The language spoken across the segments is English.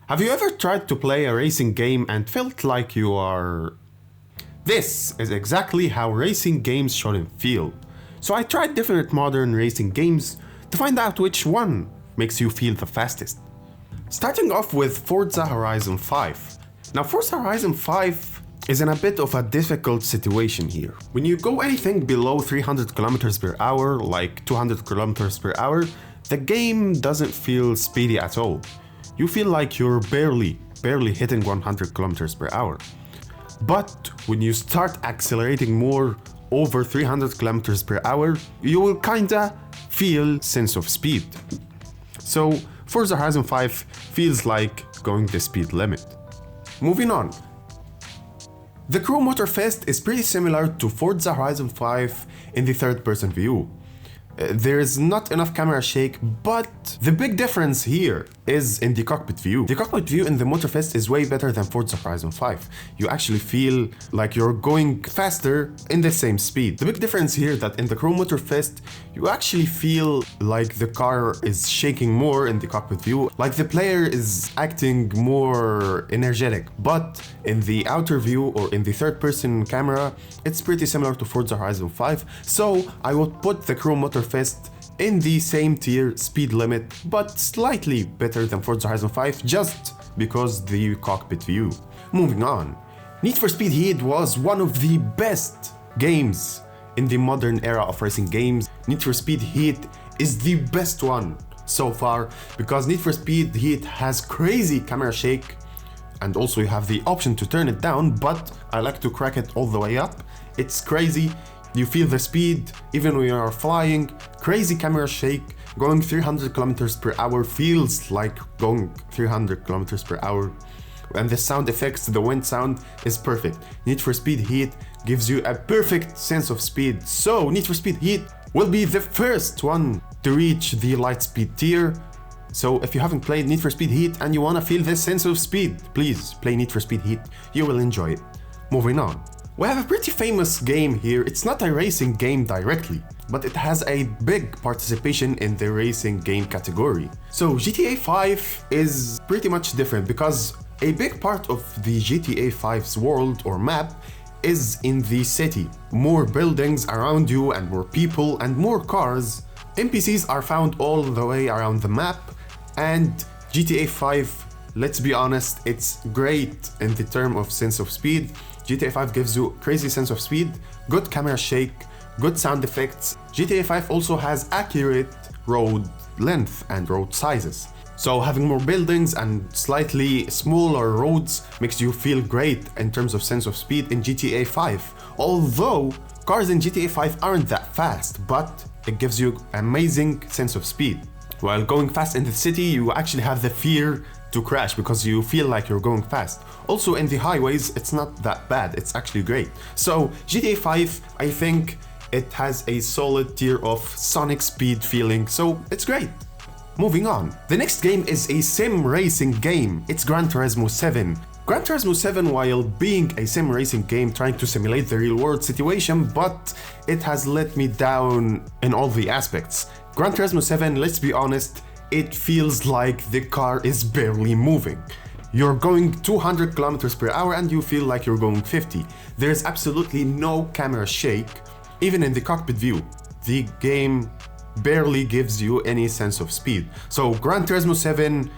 Have you ever tried to play a racing game and felt like you are... This is exactly how racing games shouldn't feel. So I tried different modern racing games to find out which one makes you feel the fastest. Starting off with Forza Horizon 5. Now Forza Horizon 5 is in a bit of a difficult situation here. When you go anything below 300 kilometers per hour, like 200 kilometers per hour, the game doesn't feel speedy at all. You feel like you're barely hitting 100 kilometers per hour. But when you start accelerating more over 300 kilometers per hour, you will kinda feel sense of speed. So Forza Horizon 5 feels like going the speed limit. Moving on. The Crew Motorfest is pretty similar to Forza Horizon 5 in the third-person view. There is not enough camera shake, but the big difference here is in the cockpit view. The cockpit view in the Motorfest is way better than Forza Horizon 5. You actually feel like you're going faster in the same speed. The big difference here that in the Crew Motorfest, you actually feel like the car is shaking more in the cockpit view, like the player is acting more energetic. But in the outer view or in the third-person camera, it's pretty similar to Forza Horizon 5. So I would put the Crew Motorfest in the same tier speed limit, but slightly better than Forza Horizon 5 just because the cockpit view. Moving on. Need for Speed Heat was one of the best games in the modern era of racing games. Need for Speed Heat is the best one so far because Need for Speed Heat has crazy camera shake, and also you have the option to turn it down, but I like to crack it all the way up. It's crazy. You feel the speed even when you are flying, crazy camera shake, going 300 kilometers per hour feels like going 300 kilometers per hour. And the sound effects, the wind sound is perfect. Need for Speed Heat gives you a perfect sense of speed. So Need for Speed Heat will be the first one to reach the light speed tier. So if you haven't played Need for Speed Heat and you wanna feel this sense of speed, please play Need for Speed Heat, you will enjoy it.Moving on. We have a pretty famous game here. It's not a racing game directly, but it has a big participation in the racing game category. So GTA 5 is pretty much different because a big part of the GTA 5's world or map is in the city. More buildings around you and more people and more cars. NPCs are found all the way around the map, and GTA 5, let's be honest, it's great in the term of sense of speed. GTA 5 gives you crazy sense of speed, good camera shake, good sound effects. GTA 5 also has accurate road length and road sizes. So having more buildings and slightly smaller roads makes you feel great in terms of sense of speed in GTA 5. Although cars in GTA 5 aren't that fast, but it gives you amazing sense of speed. While going fast in the city, you actually have the fear to crash because you feel like you're going fast. Also in the highways, it's not that bad, it's actually great. So GTA 5, I think it has a solid tier of sonic speed feeling, so it's great. Moving on. The next game is a sim racing game. It's Gran Turismo 7. Gran Turismo 7, while being a sim racing game trying to simulate the real world situation, but it has let me down in all the aspects. Gran Turismo 7, let's be honest, it feels like the car is barely moving. You're going 200 kilometers per hour and you feel like you're going 50. There's absolutely no camera shake, even in the cockpit view. The game barely gives you any sense of speed. So Gran Turismo 7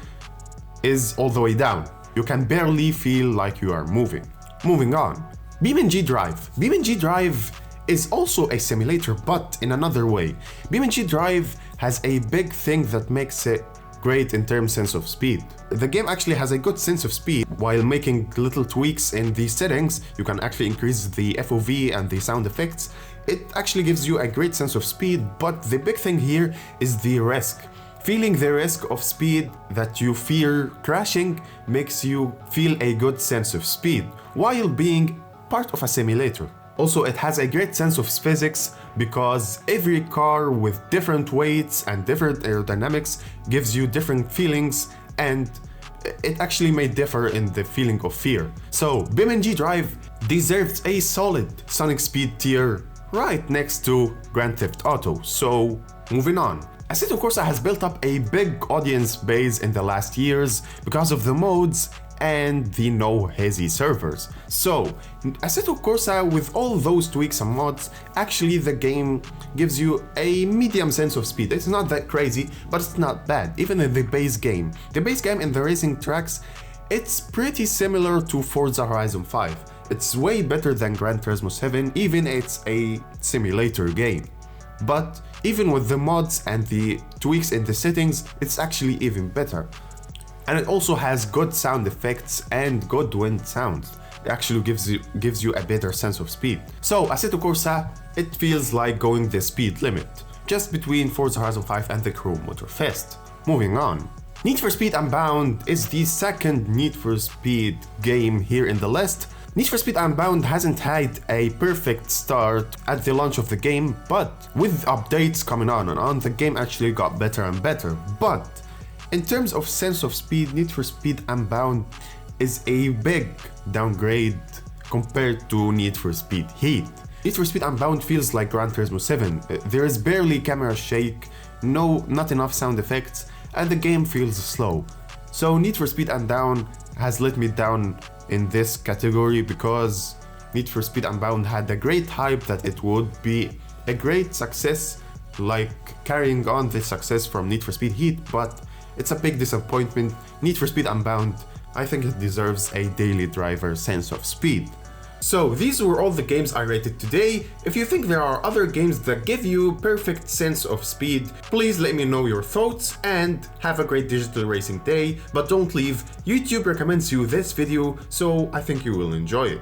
is all the way down. You can barely feel like you are moving. Moving on. BeamNG.drive. BeamNG.drive is also a simulator, but in another way. BeamNG.drive has a big thing that makes it great in terms of sense of speed. The game actually has a good sense of speed. While making little tweaks in the settings, you can actually increase the FOV and the sound effects. It actually gives you a great sense of speed, but the big thing here is the risk. Feeling the risk of speed that you fear crashing makes you feel a good sense of speed, while being part of a simulator. Also, it has a great sense of physics because every car with different weights and different aerodynamics gives you different feelings, and it actually may differ in the feeling of fear. So BeamNG.drive deserves a solid sonic speed tier right next to Grand Theft Auto. So moving on. Assetto Corsa has built up a big audience base in the last years because of the mods and the no hazy servers. So, Assetto Corsa, with all those tweaks and mods, actually the game gives you a medium sense of speed. It's not that crazy, but it's not bad, even in the base game. The base game in the racing tracks, it's pretty similar to Forza Horizon 5. It's way better than Gran Turismo 7, even it's a simulator game. But even with the mods and the tweaks in the settings, it's actually even better. And it also has good sound effects and good wind sounds. It actually gives you a better sense of speed. So Assetto Corsa, it feels like going the speed limit, just between Forza Horizon 5 and the Crew Motorfest. Moving on. Need for Speed Unbound is the second Need for Speed game here in the list. Need for Speed Unbound hasn't had a perfect start at the launch of the game, but with updates coming on, the game actually got better and better. But in terms of sense of speed, Need for Speed Unbound is a big downgrade compared to Need for Speed Heat. Need for Speed Unbound feels like Gran Turismo 7. There is barely camera shake, not enough sound effects, and the game feels slow. So Need for Speed Unbound has let me down in this category because Need for Speed Unbound had a great hype that it would be a great success, like carrying on the success from Need for Speed Heat, but it's a big disappointment. Need for Speed Unbound, I think it deserves a daily driver sense of speed. So these were all the games I rated today. If you think there are other games that give you perfect sense of speed, please let me know your thoughts and have a great digital racing day. But don't leave, YouTube recommends you this video, so I think you will enjoy it.